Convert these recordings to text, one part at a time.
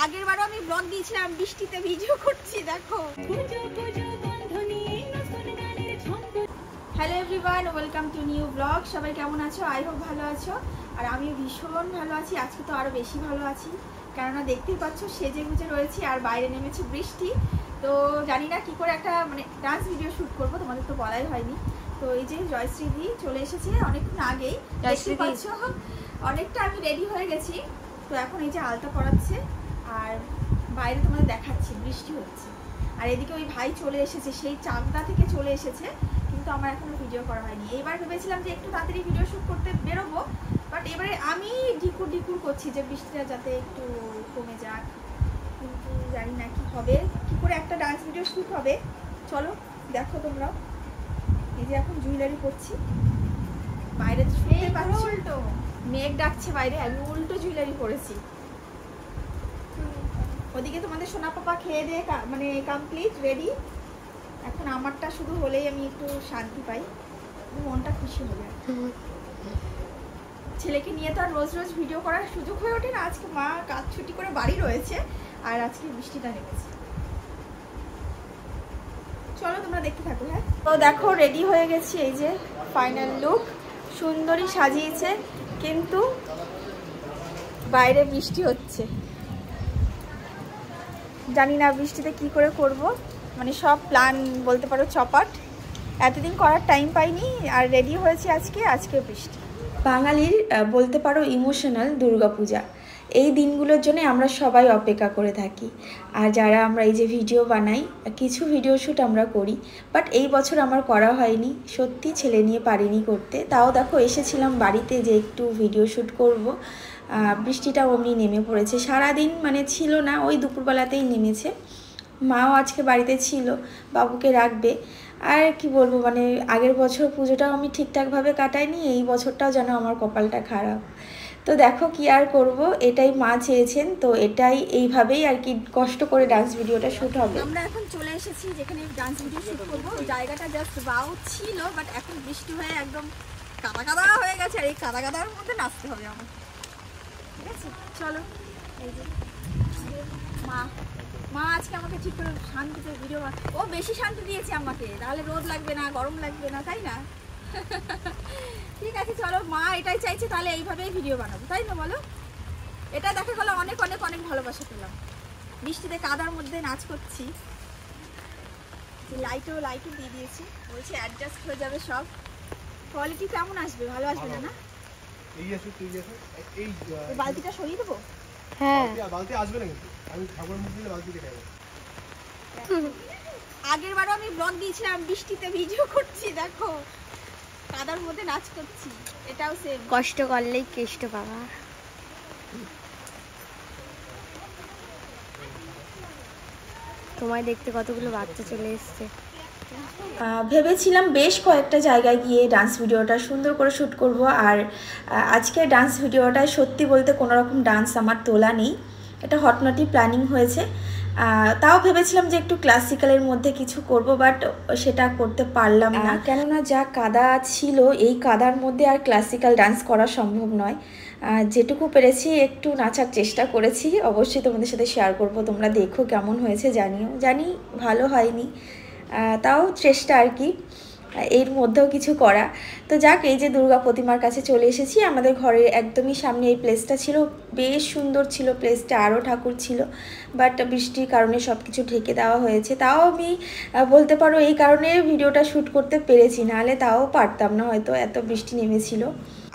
আগের বারও আমি ব্লগ দিয়েছিলাম, বৃষ্টিতে ভিডিও করছি দেখো। Hello everyone, welcome to new blog. সবাই কেমন আছো? আই হোপ ভালো আছো। আর আমি ভীষণ ভালো আছি, আজকে তো আরও বেশি ভালো আছি, কেননা দেখতেই পাচ্ছ সেজে গুজে রয়েছি আর বাইরে নেমেছে বৃষ্টি। তো জানি না কি করে একটা ডান্স ভিডিও শ্যুট করবো, তোমাদের তো বলাই হয়নি। তো এই যে জয়শ্রী দি চলে এসেছে অনেকক্ষণ আগেই, দেখতে পাচ্ছ অনেকটা আমি রেডি হয়ে গেছি। তো এখন এই যে আলতা পরাচ্ছে আর বাইরে তোমাদের দেখাচ্ছি বৃষ্টি হচ্ছে। আর এদিকে ওই ভাই চলে এসেছে, সেই চাকদা থেকে চলে এসেছে, কিন্তু আমার এখনো ভিডিও করা হয়নি। এবার ভেবেছিলাম যে একটু তাড়াতাড়ি ভিডিও শ্যুট করতে বেরোবো, বাট এবারে আমি ঢিকুর করছি যে বৃষ্টিটা যাতে একটু কমে যাক, কিন্তু জানি না কি হবে, কি করে একটা ডান্স ভিডিও শ্যুট হবে। চলো দেখো তোমরাও। এই যে এখন জুয়েলারি পরছি, বাইরে তো শুনতে পাচ্ছ উল্টো মেঘ ডাকছে বাইরে, আমি উল্টো জুয়েলারি পরেছি। ওদিকে তোমাদের সোনা পাপা খেয়ে দিয়ে কমপ্লিট রেডি। এখন আমারটা শুধু হলেই আমি একটু শান্তি পাই, মনটা খুশি হয়ে যায়। ছেলেকে নিয়ে তো আর রোজ রোজ ভিডিও করার সুযোগ হয়ে ওঠে না। আজকে মা কাজ ছুটি করে বাড়ি রয়েছে আর আজকে বৃষ্টিটা নেমেছে। চলো তোমরা দেখতে থাকো। হ্যাঁ, তো দেখো রেডি হয়ে গেছি, এই যে ফাইনাল লুক। সুন্দরী সাজিয়েছে, কিন্তু বাইরে বৃষ্টি হচ্ছে, জানি না বৃষ্টিতে কি করে করব। সব প্ল্যান বলতে পারো চপাট, এতদিন করার টাইম পাইনি আর রেডি হয়েছি আজকে বৃষ্টি। বাঙালির বলতে পারো ইমোশনাল দুর্গাপূজা, এই দিনগুলোর জন্য আমরা সবাই অপেক্ষা করে থাকি। আর যারা আমরা এই যে ভিডিও বানাই, কিছু ভিডিও শ্যুট আমরা করি, বাট এই বছর আমার করা হয়নি, সত্যি ছেলে নিয়ে পারিনি করতে। তাও দেখো এসেছিলাম বাড়িতে যে একটু ভিডিও শ্যুট করব। বৃষ্টিটা অমনি নেমে পড়েছে, সারাদিন ছিল না, ওই দুপুরবেলাতেই নেমেছে। মাও আজকে বাড়িতে ছিল, বাবুকে রাখবে। আর কি বলবো, আগের বছর পুজোটাও আমি ঠিকঠাকভাবে কাটাইনি, এই বছরটাও যেন আমার কপালটা খারাপ। তো দেখো কি আর করব, এটাই মা চেয়েছেন, তো এটাই এইভাবেই আর কি কষ্ট করে ডান্স ভিডিওটা শ্যুট হবে। আমরা এখন চলে এসেছি যেখানে ডান্স ভিডিও শ্যুট করবো। জায়গাটা জাস্ট বাউ ছিল, বাট এখন বৃষ্টি হয়ে একদম কাদা হয়ে গেছে, আর এই কাদার মধ্যে নাচতে হবে আমার। ঠিক আছে, চলো। এই যে মা আজকে আমাকে ঠিক করে শান্তিতে ভিডিও, ও বেশি শান্তি দিয়েছে আমাকে, তাহলে রোদ লাগবে না, গরম লাগবে না, তাই না? ঠিক আছে চলো, মা এটাই চাইছে, তাহলে এইভাবেই ভিডিও বানাবো, তাই না বলো? এটা দেখা গেলো অনেক অনেক অনেক ভালোবাসা পেলাম। বৃষ্টিতে কাদার মধ্যে নাচ করছি, লাইটও দিয়ে দিয়েছি, বলছি অ্যাডজাস্ট হয়ে যাবে সব। কোয়ালিটি কেমন আসবে? ভালো আসবে না? এই বালতিটা সরিয়ে দেবো? হ্যাঁ, বালতি আসবে না, কিন্তু আমি ঠাকুরের মুখ দিয়ে বালতি কেটে দেবো। আগের বারও আমি ব্লগ দিয়েছিলাম, বৃষ্টিতে ভিডিও করছি দেখো, কাদার মধ্যে নাচ করছি। এটাও সেম, কষ্ট করলেই কেষ্ট পাবা। তোমায় দেখতে কতগুলো বাচ্চা চলে এসছে। ভেবেছিলাম বেশ কয়েকটা জায়গায় গিয়ে ডান্স ভিডিওটা সুন্দর করে শ্যুট করব। আর আজকে ডান্স ভিডিওটায় সত্যি বলতে কোনো রকম ডান্স আমার তোলা নেই, এটা হটনটি প্ল্যানিং হয়েছে। তাও ভেবেছিলাম যে একটু ক্লাসিক্যালের মধ্যে কিছু করব, বাট সেটা করতে পারলাম না, কেননা যা কাদা ছিল এই কাদার মধ্যে আর ক্লাসিক্যাল ডান্স করা সম্ভব নয়। যেটুকু পেরেছি একটু নাচার চেষ্টা করেছি, অবশ্যই তোমাদের সাথে শেয়ার করব, তোমরা দেখো কেমন হয়েছে, জানি ভালো হয়নি, তাও চেষ্টা আর কি, এর মধ্যেও কিছু করা। তো যাক, এই যে দুর্গা প্রতিমার কাছে চলে এসেছি, আমাদের ঘরের একদমই সামনে এই প্লেসটা ছিল, বেশ সুন্দর ছিল প্লেসটা, আরও ঠাকুর ছিল, বাট বৃষ্টির কারণে সব কিছু ঢেকে দেওয়া হয়েছে। তাও আমি বলতে পারো এই কারণে ভিডিওটা শ্যুট করতে পেরেছি, নাহলে তাও পারতাম না হয়তো, এত বৃষ্টি নেমেছিল।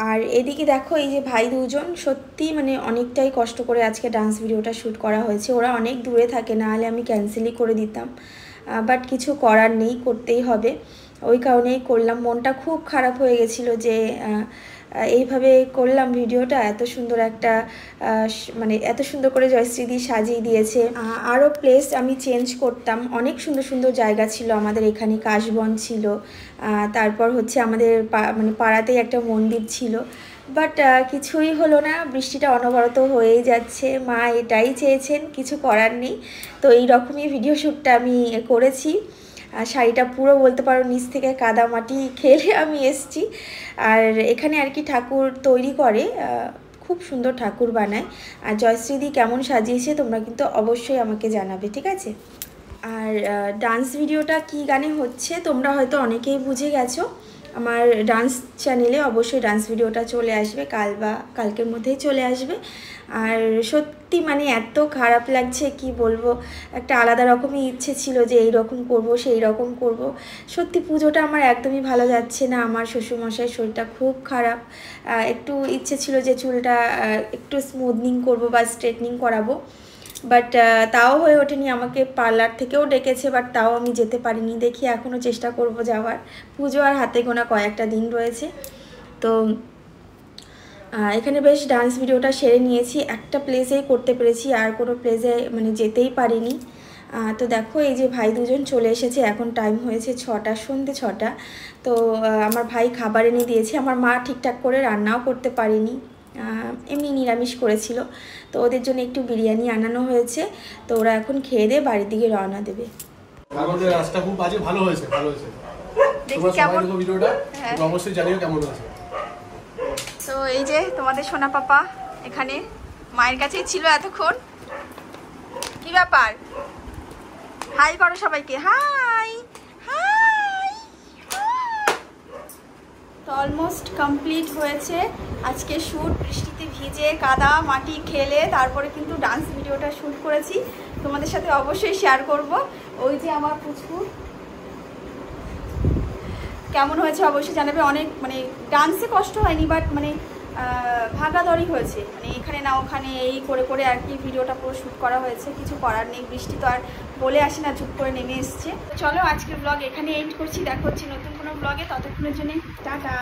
আর এদিকে দেখো এই যে ভাই দুজন, সত্যি অনেকটাই কষ্ট করে আজকে ডান্স ভিডিওটা শ্যুট করা হয়েছে। ওরা অনেক দূরে থাকে, নাহলে আমি ক্যান্সেলই করে দিতাম, বাট কিছু করার নেই, করতেই হবে, ওই কারণেই করলাম। মনটা খুব খারাপ হয়ে গেছিলো যে এইভাবে করলাম ভিডিওটা, এত সুন্দর একটা এত সুন্দর করে জয়শ্রীদি সাজিয়ে দিয়েছে। আরও প্লেস আমি চেঞ্জ করতাম, অনেক সুন্দর সুন্দর জায়গা ছিল আমাদের এখানে, কাশবন ছিল, তারপর হচ্ছে আমাদের পাড়াতেই একটা মন্দির ছিল, বাট কিছুই হলো না, বৃষ্টিটা অনবরত হয়েই যাচ্ছে। মা এটাই চেয়েছেন, কিছু করার নেই। তো এই রকমই ভিডিও শ্যুটটা আমি করেছি। শাড়িটা পুরো বলতে পারো নিচ থেকে কাদা মাটি খেলে আমি এসছি। আর এখানে আর কি ঠাকুর তৈরি করে, খুব সুন্দর ঠাকুর বানায়। আর জয়শ্রীদি কেমন সাজিয়েছে তোমরা কিন্তু অবশ্যই আমাকে জানাবে, ঠিক আছে? আর ডান্স ভিডিওটা কি গানে হচ্ছে তোমরা হয়তো অনেকেই বুঝে গেছো। আমার ডান্স চ্যানেলে অবশ্যই ডান্স ভিডিওটা চলে আসবে, কাল বা কালকের মধ্যেই চলে আসবে। আর সত্যি মানে এত খারাপ লাগছে কি বলবো, একটা আলাদা রকমই ইচ্ছে ছিল যে এই রকম করব সেই রকম করব। সত্যি পুজোটা আমার একদমই ভালো যাচ্ছে না, আমার শ্বশুরমশাইয়ের শরীরটা খুব খারাপ। একটু ইচ্ছে ছিল যে চুলটা একটু স্মুথনিং করব বা স্ট্রেটনিং করাবো, বাট তাও হয়ে ওঠেনি। আমাকে পার্লার থেকেও ডেকেছে, বাট তাও আমি যেতে পারিনি। দেখি এখনও চেষ্টা করব যাওয়ার। পুজো আর হাতে গোনা কয়েকটা দিন রয়েছে। তো এখানে বেশ ডান্স ভিডিওটা সেরে নিয়েছি, একটা প্লেসেই করতে পেরেছি, আর কোনো প্লেসে মানে যেতেই পারিনি। তো দেখো এই যে ভাই দুজন চলে এসেছে, এখন টাইম হয়েছে 6টা, সন্ধ্যে 6টা। তো আমার ভাই খাবার এনে দিয়েছে। আমার মা ঠিকঠাক করে রান্নাও করতে পারেনি, এমনি নিরামিষ করেছিল। তো ওদের জন্য একটু বিরিয়ানি আনানো হয়েছে। তো ওরা এখন খেয়ে দিয়ে বাড়ির দিকে রওনা দেবে। আমাদের রাস্তা খুব বাজে, ভালো হয়েছে, ভালো হয়েছে। দেখি কেমন ভিডিওটা অবশ্যই জানিও কেমন হয়েছে। তো এই যে তোমাদের সোনা পাপা এখানে মায়ের কাছেই ছিল এতক্ষণ। কি ব্যাপার? হাই করো সবাইকে, হাই হাই। তো অলমোস্ট কমপ্লিট হয়েছে আজকে শ্যুট। বৃষ্টিতে ভিজে কাদা মাটি খেলে তারপরে কিন্তু ডান্স ভিডিওটা শ্যুট করেছি, তোমাদের সাথে অবশ্যই শেয়ার করব। ওই যে আমার পুচকু কেমন হয়েছে অবশ্যই জানাবে। অনেক মানে ডান্সে কষ্ট হয়নি, বাট মানে ভাগাদড়ি হয়েছে, মানে এখানে না ওখানে এই করে করে আর কি ভিডিওটা পুরো শ্যুট করা হয়েছে। কিছু করার নেই, বৃষ্টি তো আর বলে আসে না, চুপ করে নেমে এসছে। তো চলো আজকের ব্লগ এখানে এন্ড করছি, দেখা হচ্ছে নতুন কোনো ব্লগে। ততক্ষণের জন্য টাটা।